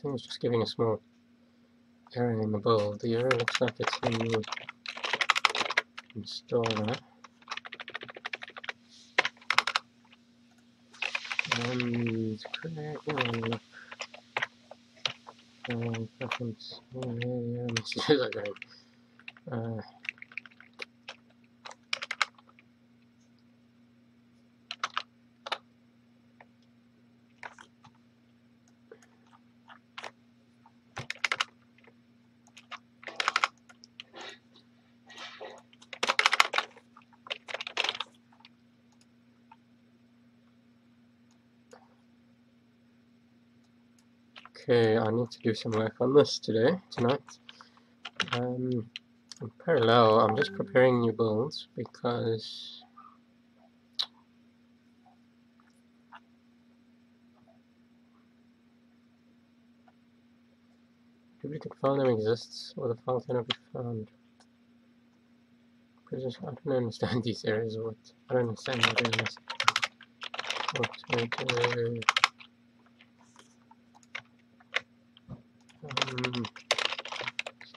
This thing is just giving a small error in the build. The error looks like it's in the installer. It's correct. Preference. Yeah, messages are going. Okay, I need to do some work on this tonight. In parallel, I'm just preparing new builds because duplicate file name exists or the file cannot be found. I don't understand these areas or what. I don't understand what it is.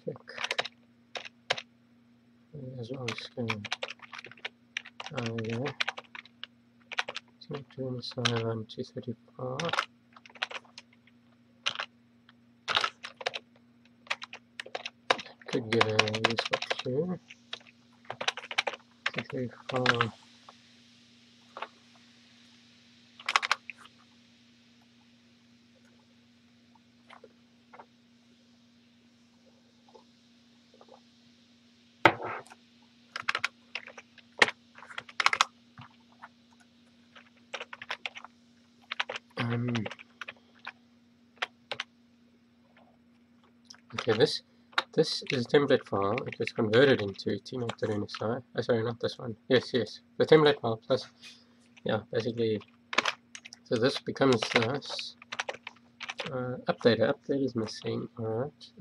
Check as well as scan. Yeah. It's not doing this on 234. Could give a useful clue. 234. Okay, this is a template file. It was converted into TLex. Sorry, not this one. Yes, the template file plus, yeah, basically. So this becomes this. Updater. Update is missing. Alright.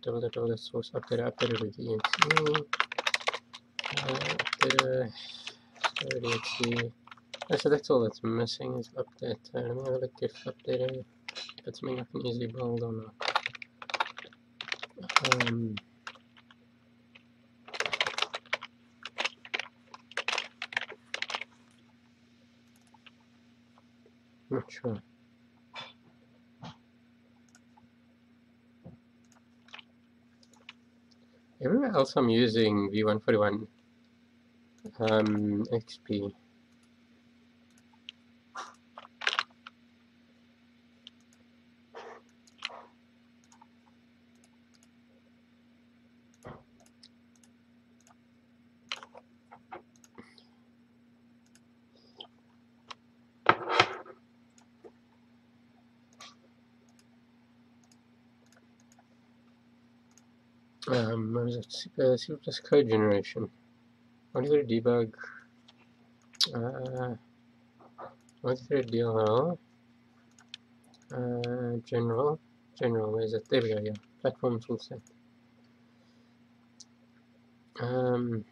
Double source updater. Updater with exe. Updater. Sorry, exe. So that's all that's missing is update. Let me have a look if updater, if it's something I can easily build or not. Not sure. Everywhere else I'm using V141 XP. What is it? C++ code generation. Audio debug. Audio DLL. General. Where is it? There we go. Yeah. Platform toolset. I'm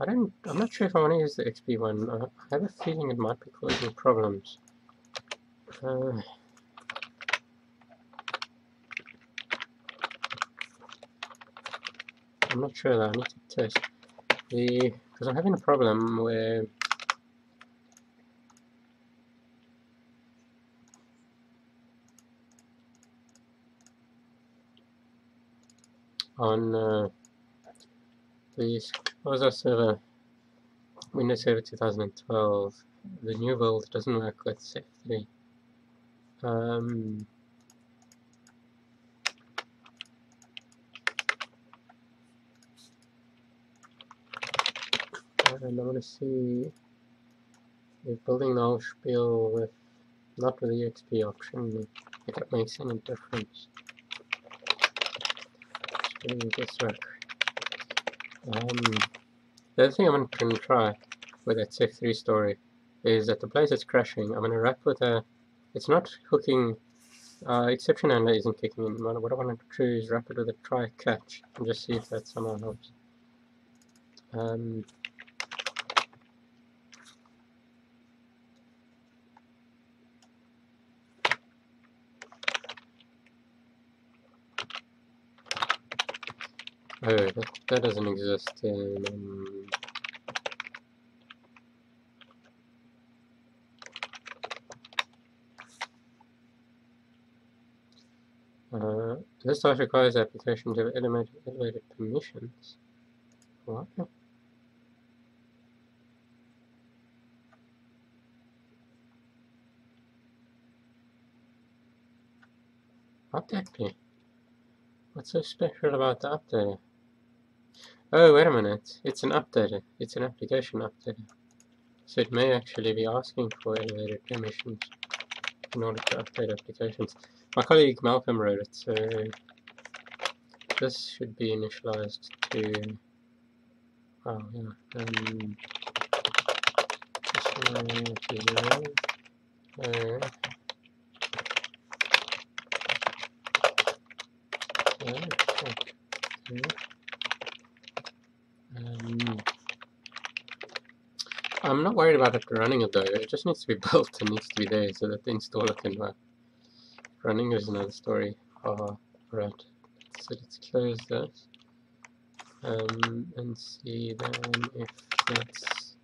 not sure if I want to use the XP one. I have a feeling it might be causing problems. I'm not sure though, I need to test because I'm having a problem where on the Xhosa server, Windows Server 2012, the new build doesn't work with Saf3. And I want to see if building the whole spiel with not with the XP option, if that makes any difference. Let's do this work. The other thing I'm going to try with that Saf3 story is that the place it's crashing, I'm going to wrap with a, it's not hooking, exception handler isn't kicking in. What I want to do is wrap it with a try catch and just see if that somehow helps. Oh, that doesn't exist in this task requires the application to have elevated permissions. What? What that be? What's so special about the updater? Oh, wait a minute. It's an updater. It's an application updater. So it may actually be asking for elevated permissions in order to update applications. My colleague Malcolm wrote it, so this should be initialized to... Oh, yeah. I'm not worried about it running it though, it just needs to be built and needs to be there so that the installer can work. Running is another story. Right. So let's close this and see then if that's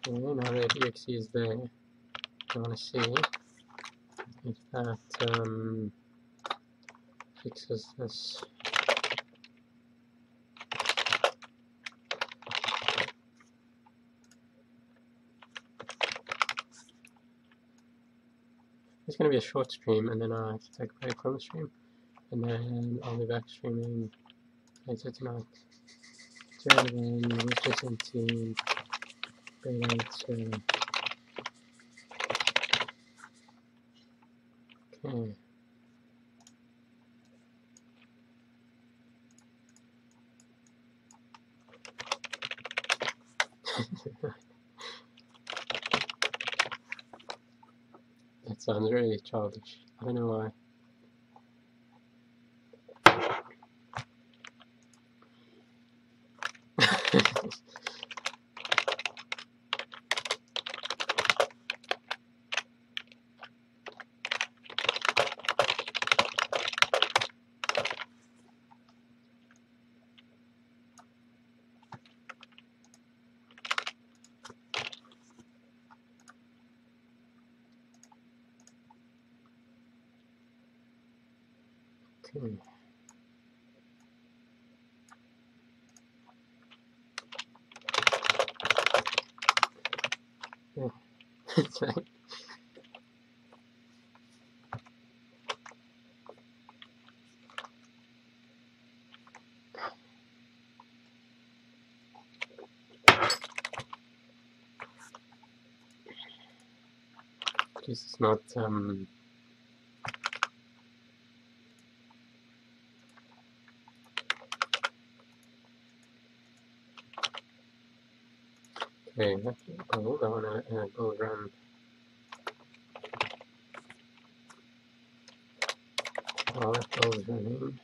okay. Now that exe is there, I want to see if that fixes this. It's going to be a short stream, and then I have to take a break from the stream, and then I'll be back streaming later tonight. So then, Xhosa 17, beta 2. Okay. That sounds really childish. I don't know why. Okay. Yeah. That's right. This is not okay, hold on, and go run. While it goes running.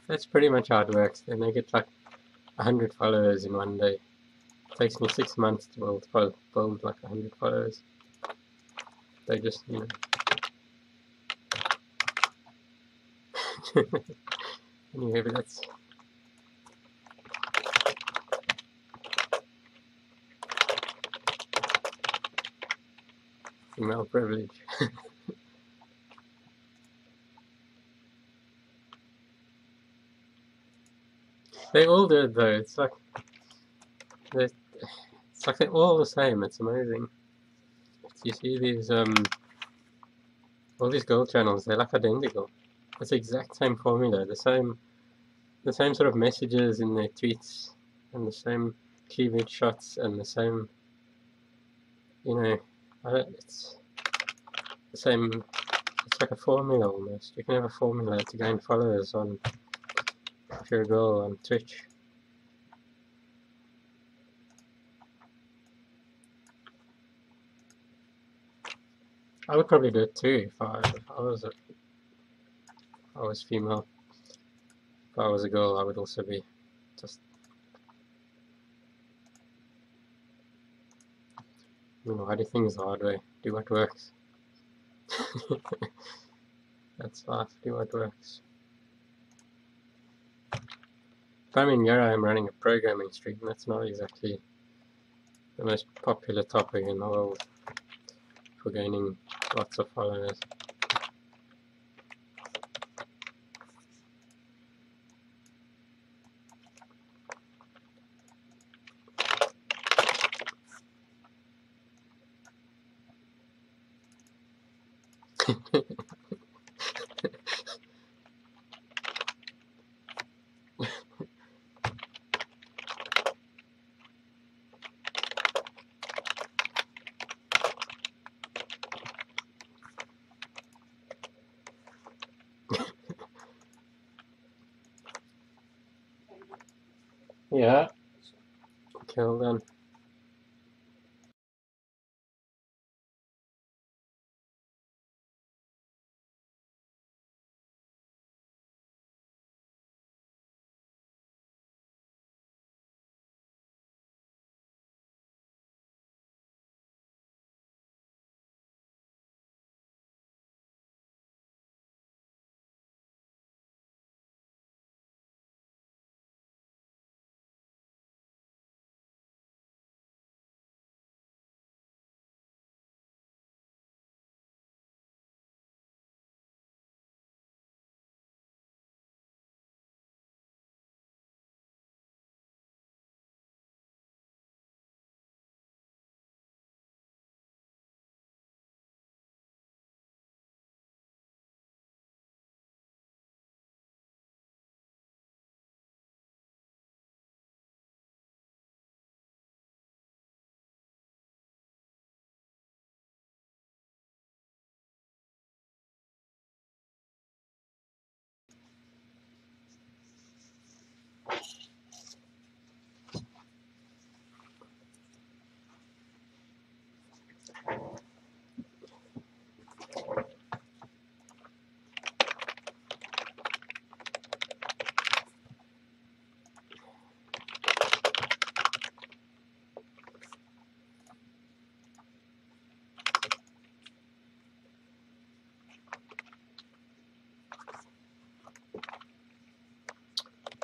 That's pretty much how it works. Then they get like 100 followers in one day. It takes me 6 months to build like 100 followers. They just, you know. Anyway, but that's female privilege. They all do it though. It's like they're all the same. It's amazing. You see these all these girl channels. They're like identical. It's the exact same formula. The same sort of messages in their tweets, and the same cleavage shots, and the same. You know, it's the same. It's like a formula almost. You can have a formula to gain followers on if you're a girl on Twitch. I would probably do it too if I was female. If I was a girl, I would also be just, you know, I do things the hard way. Do what works. That's life. Do what works. I mean, here I am running a programming stream. That's not exactly the most popular topic in the world for gaining lots of followers. Yeah. Kill them.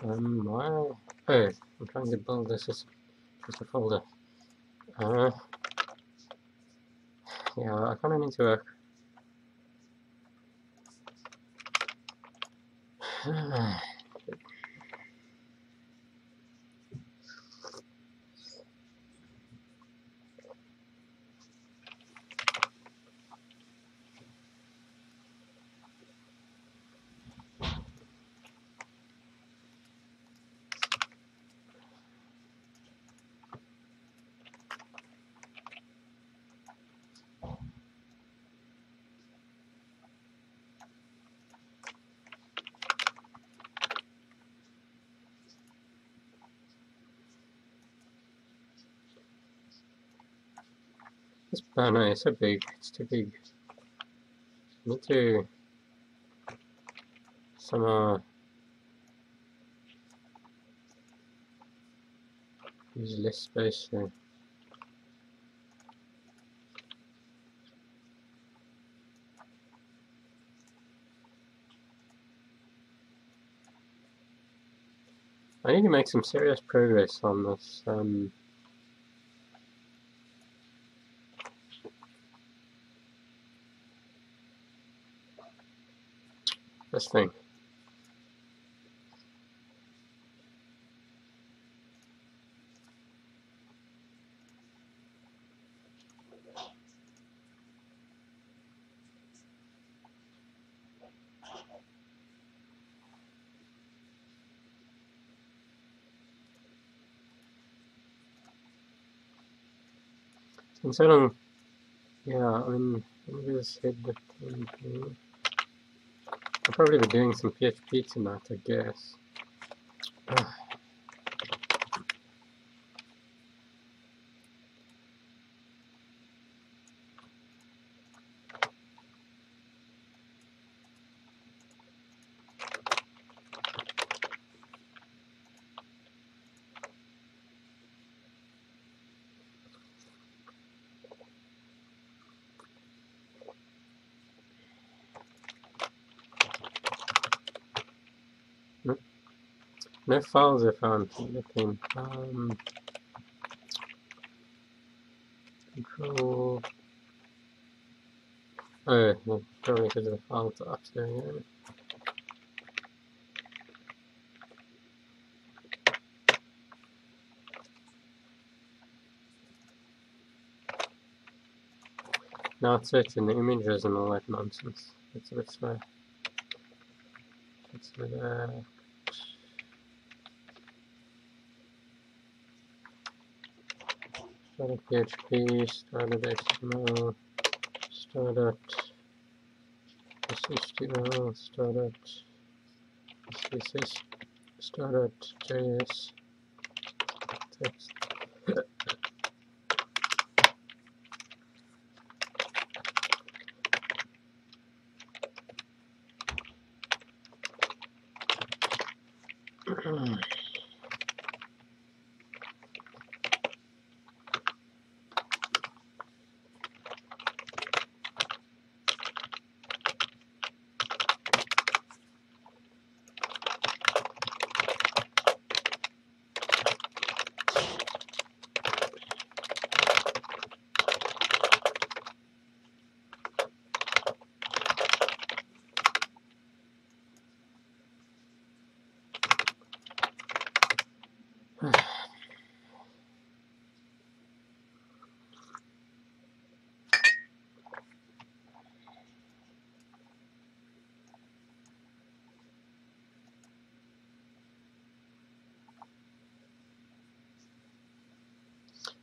Why? Oh, I'm trying to build this as just a folder. Yeah, I kind of need to work. Oh no, it's so big. It's too big. I need to somehow use less space there. I need to make some serious progress on this. This thing. And so long, yeah, I mean, let me just hit the thing here. I'll probably be doing some PHP tonight, I guess. No files are found. Looking. Control. Oh, no, probably because the files are up there. Yeah. Now it's searching the images and all that nonsense. It's a bit slow. It's with started PHP, started HTML, started HTML, started CSS, started JS, text.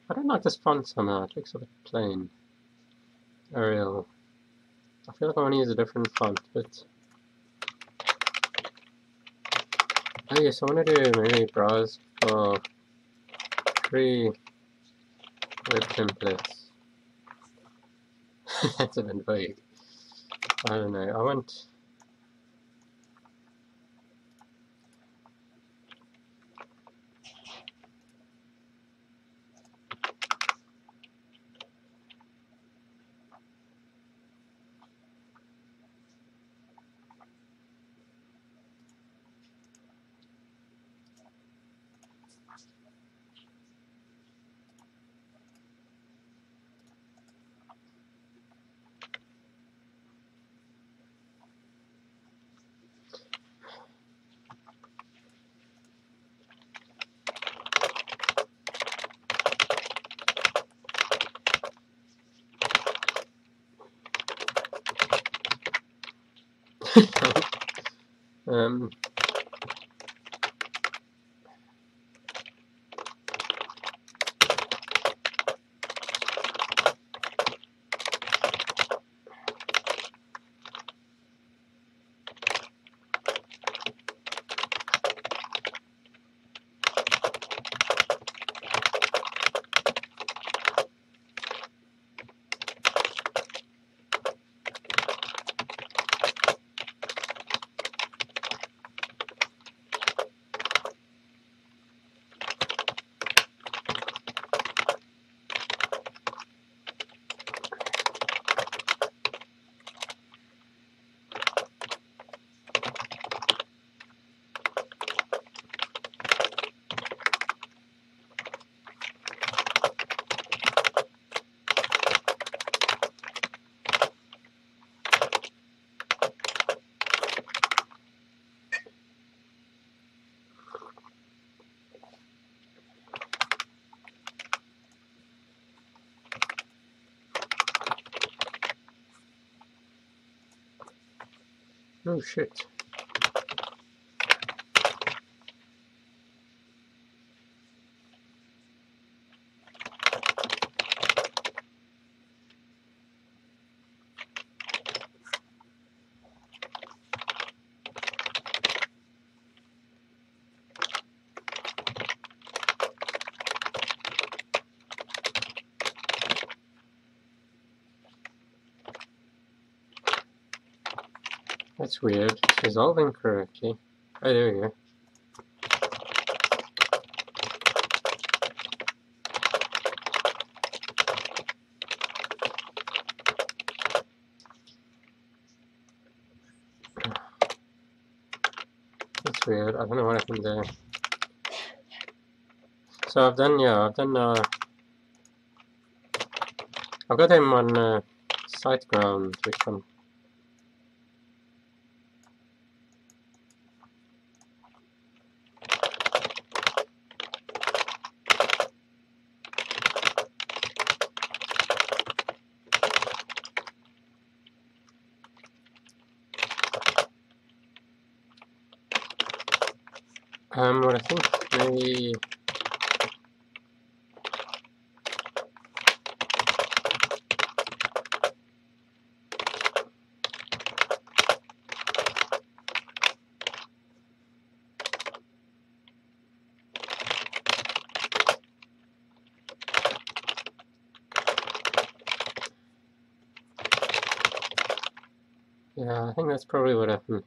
I don't like this font somehow, it looks a bit plain. Arial. I feel like I want to use a different font, but... Oh yes, I want to do maybe browse for free web templates. That's a bit vague. I don't know, I want... Oh shit. That's weird. It's resolving correctly. Oh, there we go. That's weird. I don't know what happened there. So I've done I've got them on SiteGround, which one? What I think maybe. Yeah, I think that's probably what happened.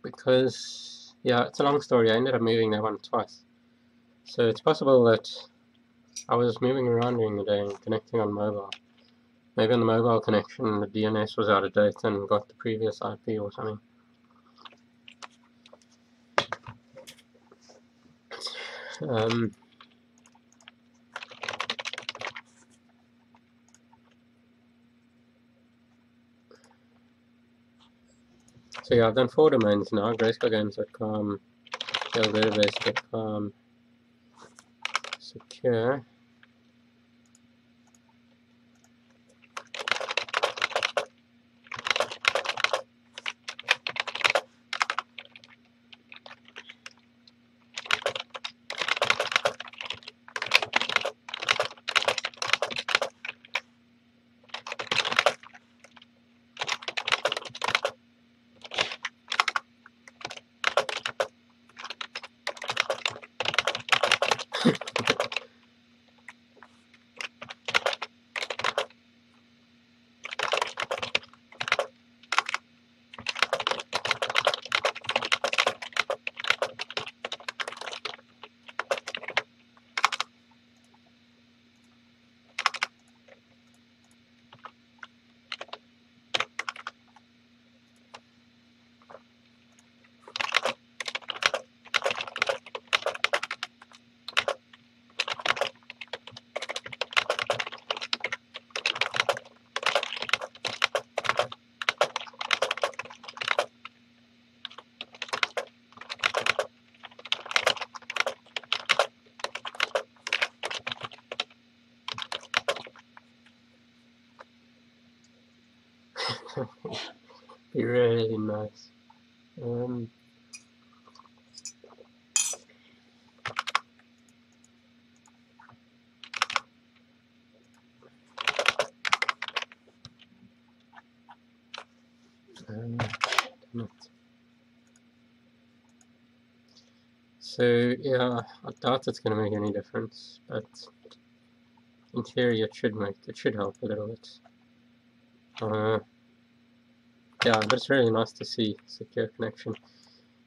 Because, yeah, it's a long story. I ended up moving that one twice. So it's possible that I was moving around during the day and connecting on mobile. Maybe on the mobile connection the DNS was out of date and got the previous IP or something. So yeah, I've done 4 domains now: grayscalegames.com, taildatabase.com, secure. Be really nice. So yeah, I doubt it's going to make any difference, but in theory it should help a little bit. Yeah, but it's really nice to see secure connection.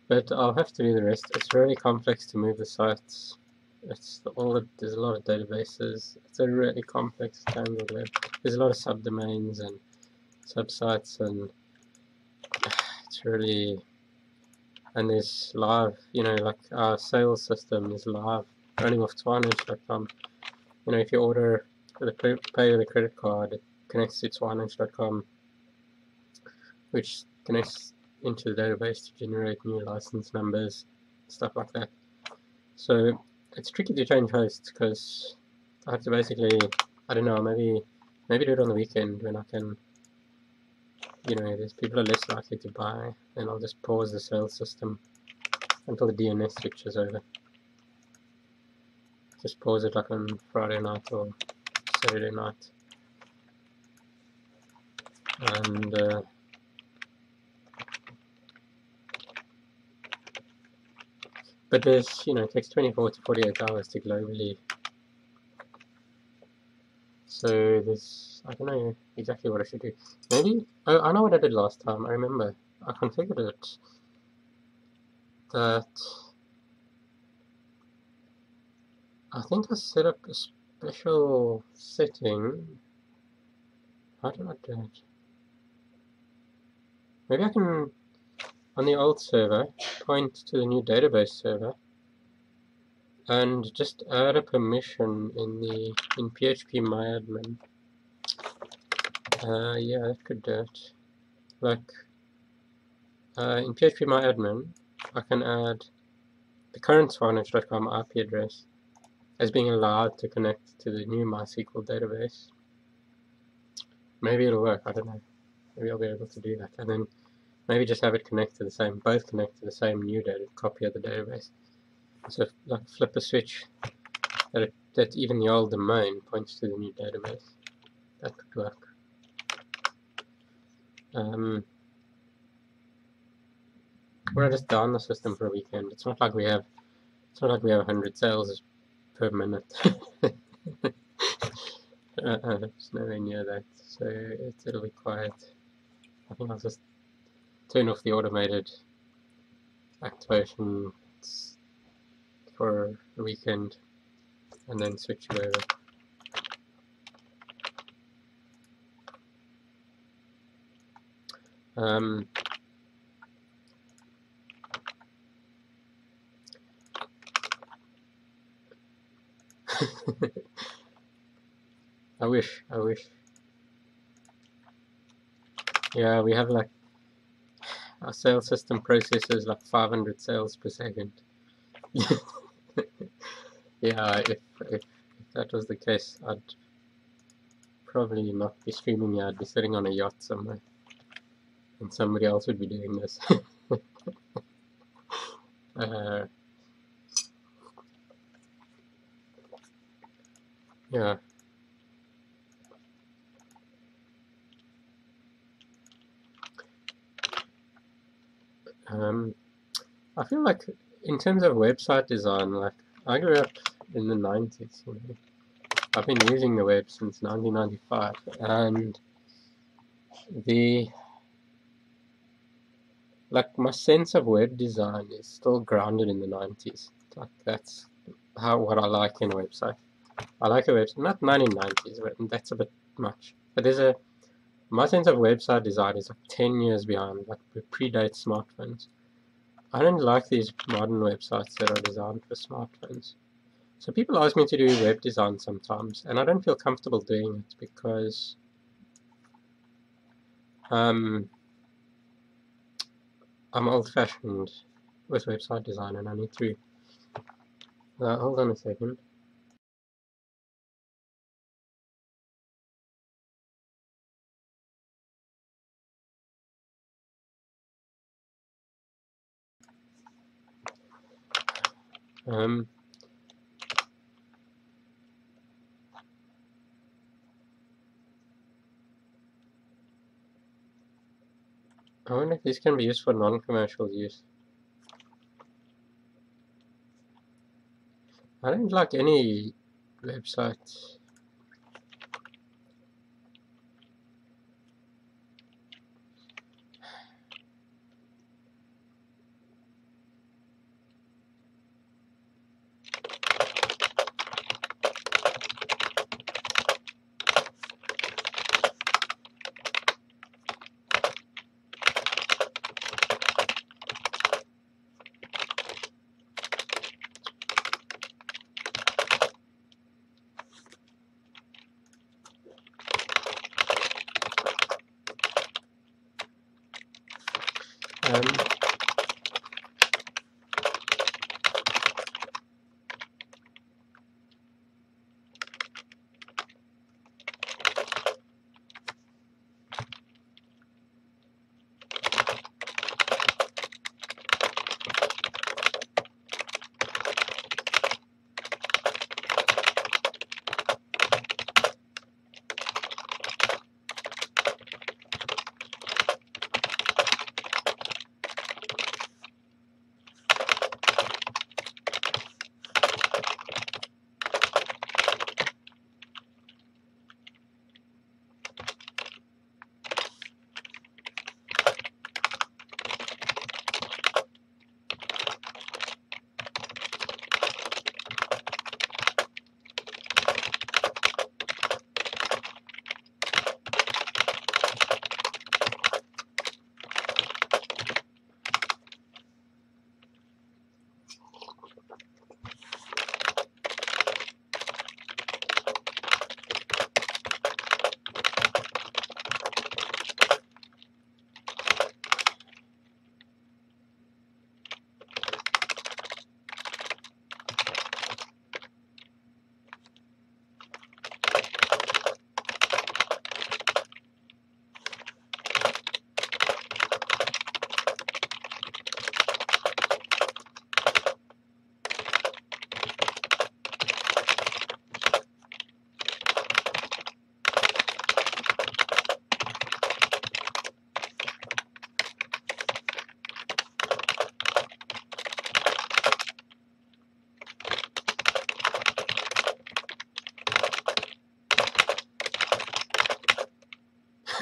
But I'll have to do the rest. It's really complex to move the sites. There's a lot of databases. It's a really complex tangled web. There's a lot of subdomains and subsites, and it's really, and there's live, like our sales system is live, running off twininch.com. If you order pay with a credit card, it connects to twininch.com, which connects into the database to generate new license numbers, stuff like that. So it's tricky to change hosts because I have to basically, I don't know, maybe do it on the weekend when I can you know, there's people are less likely to buy, then I'll just pause the sales system until the DNS switches over. Just pause it like on Friday night or Saturday night. And but there's, you know, it takes 24 to 48 hours to globally. So there's, I don't know exactly what I should do. Maybe, oh, I know what I did last time. I remember. I configured it that I think I set up a special setting. How did I do it? Maybe I can, on the old server, point to the new database server and just add a permission in PHP myadmin. Yeah, that could do it. Like, in PHP myadmin, I can add the current Swanage.com IP address as being allowed to connect to the new MySQL database. Maybe it'll work, I don't know. Maybe I'll be able to do that. And then maybe just have it connect to the same, both connect to the same new data copy of the database. So like flip a switch that even the old domain points to the new database. That could work. Or I just down the system for a weekend. It's not like we have 100 sales per minute. It's nowhere near that. So it'll be quiet. I think I'll just turn off the automated activation for a weekend and then switch it over. I wish. Yeah, we have like, our sales system processes like 500 sales per second. Yeah, if that was the case, I'd probably not be streaming here. I'd be sitting on a yacht somewhere, and somebody else would be doing this. Yeah. I feel like in terms of website design, like I grew up in the 90s, you know. I've been using the web since 1995, and my sense of web design is still grounded in the 90s. Like that's what I like in a website. I like a website, not 1990s, but that's a bit much. But my sense of website design is like 10 years behind, like it predates smartphones. I don't like these modern websites that are designed for smartphones. So people ask me to do web design sometimes, and I don't feel comfortable doing it because I'm old-fashioned with website design, and I need to. Hold on a second. I wonder if this can be used for non-commercial use. I don't like any website.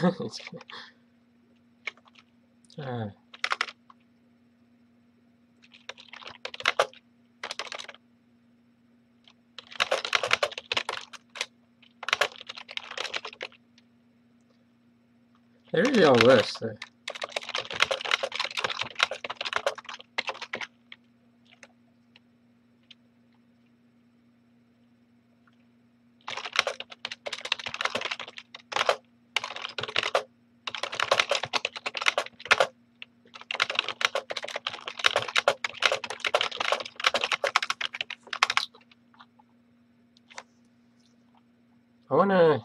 It's, uh, they really are worse though. I wanna.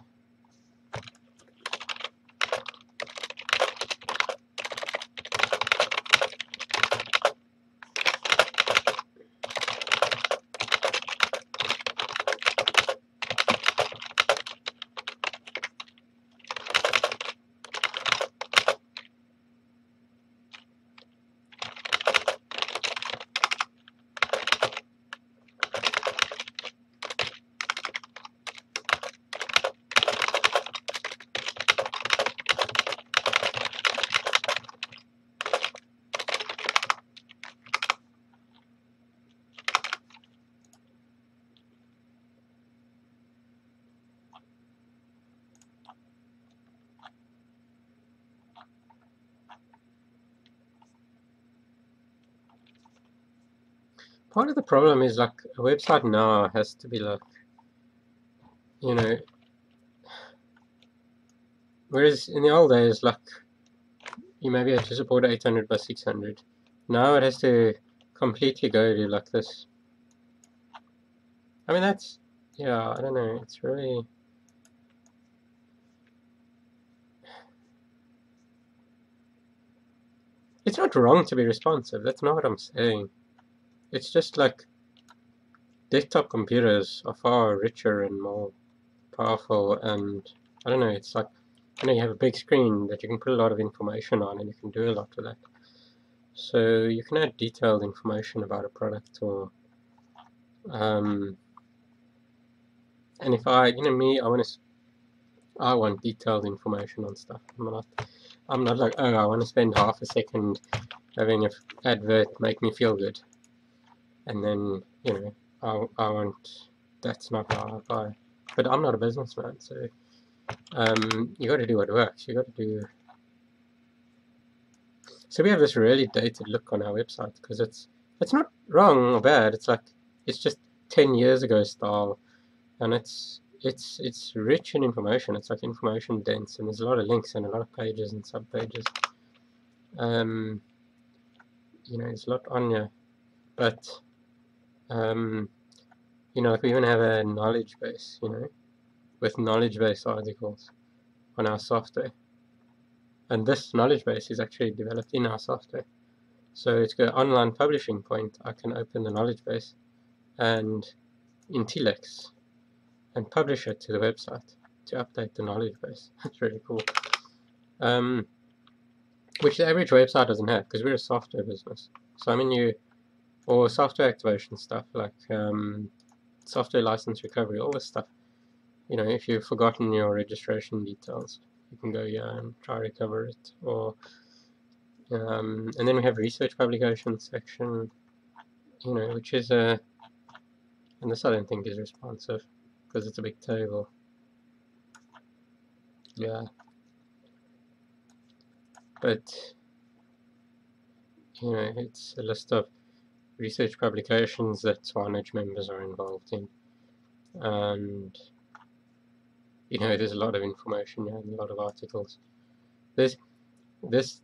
Part of the problem is like a website now has to be like, you know, whereas in the old days, like you maybe had to support 800 by 600. Now it has to completely go to like this. I mean, that's, yeah, I don't know, it's really. It's not wrong to be responsive, that's not what I'm saying. It's just like desktop computers are far richer and more powerful, and I don't know, it's like, you know, you have a big screen that you can put a lot of information on and you can do a lot with that. So you can add detailed information about a product, or and if I, you know, me, I want detailed information on stuff. I'm not like, oh, I want to spend half a second having an advert make me feel good, and then, you know, I want, that's not how I buy. But I'm not a businessman, so you got to do what works. You got to do. So we have this really dated look on our website because it's not wrong or bad. It's like it's just 10 years ago style, and it's rich in information. It's like information dense, and there's a lot of links and a lot of pages and sub pages. You know, there's a lot on here, but you know, like we even have a knowledge base, you know, with knowledge base articles on our software, and this knowledge base is actually developed in our software. So it's got an online publishing point. I can open the knowledge base and in TLex and publish it to the website to update the knowledge base. That's really cool. Which the average website doesn't have because we're a software business. So I mean, or software activation stuff like software license recovery, all this stuff. You know, if you've forgotten your registration details, you can go here and try to recover it. Or and then we have research publication section, you know, which is and this I don't think is responsive because it's a big table. Yeah, but you know, it's a list of research publications that Swanage members are involved in, and you know, there's a lot of information here and a lot of articles. There's this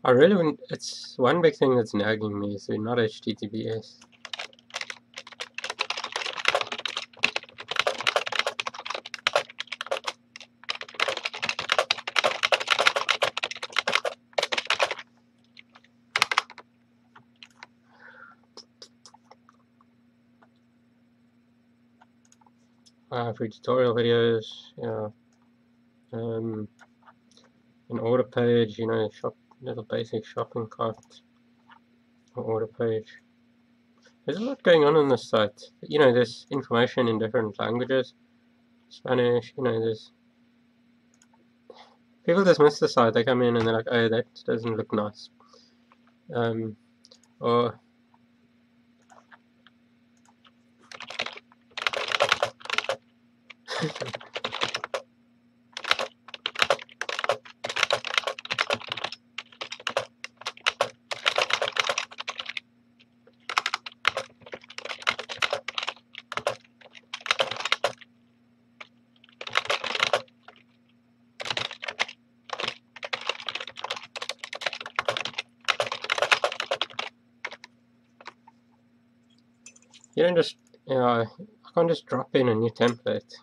I really wouldn't, it's one big thing that's nagging me, so not HTTPS. Free tutorial videos, yeah. An order page, you know, little basic shopping cart or order page. There's a lot going on this site. You know, there's information in different languages. Spanish, you know, there's... People dismiss the site, they come in and they're like, oh, that doesn't look nice. Or... You don't just, you know, I can't just drop in a new template.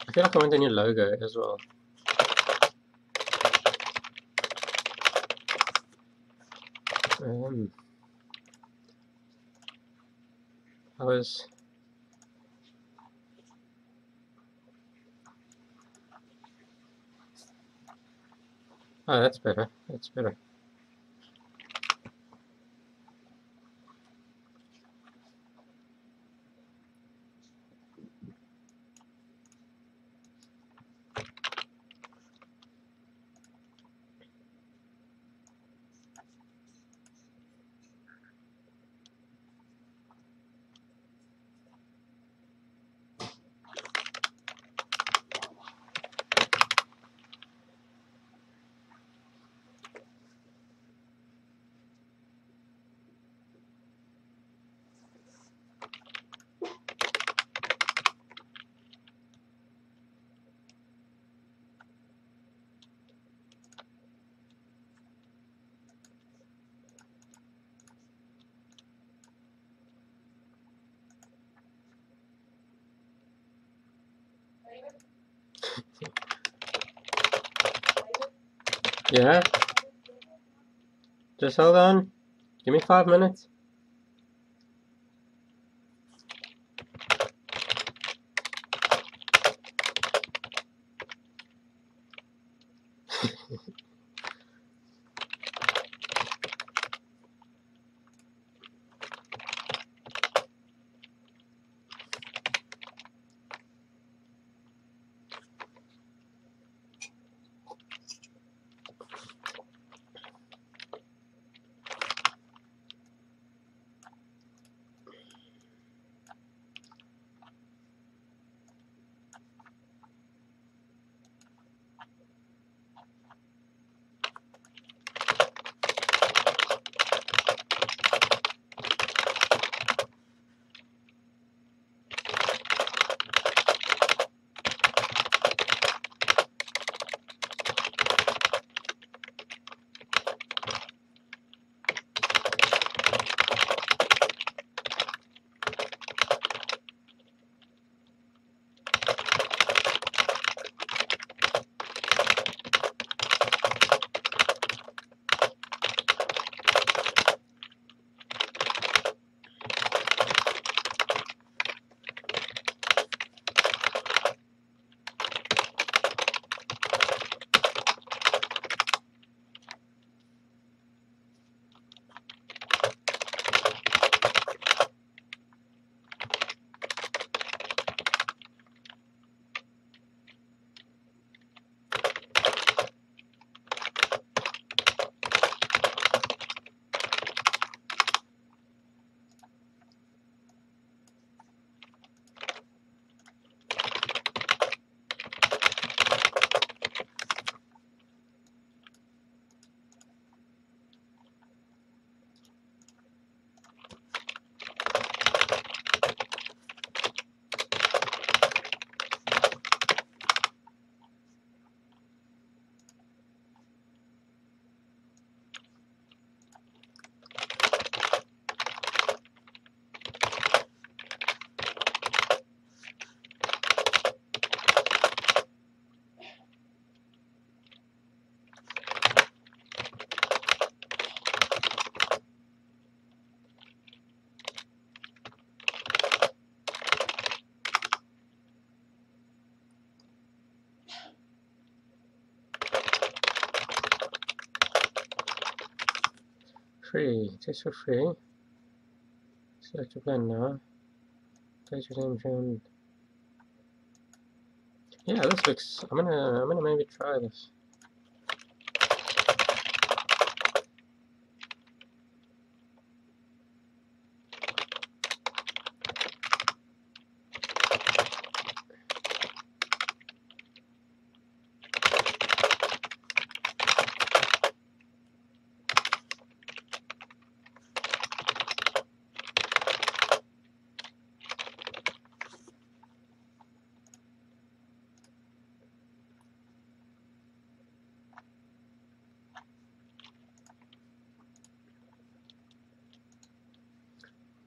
I feel like I want a new logo as well. I was... Oh, that's better. That's better. Yeah? Just hold on. Give me 5 minutes. free, just for free. Select your plan now. Place your name shown. Yeah, this looks. I'm gonna maybe try this.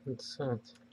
That's it.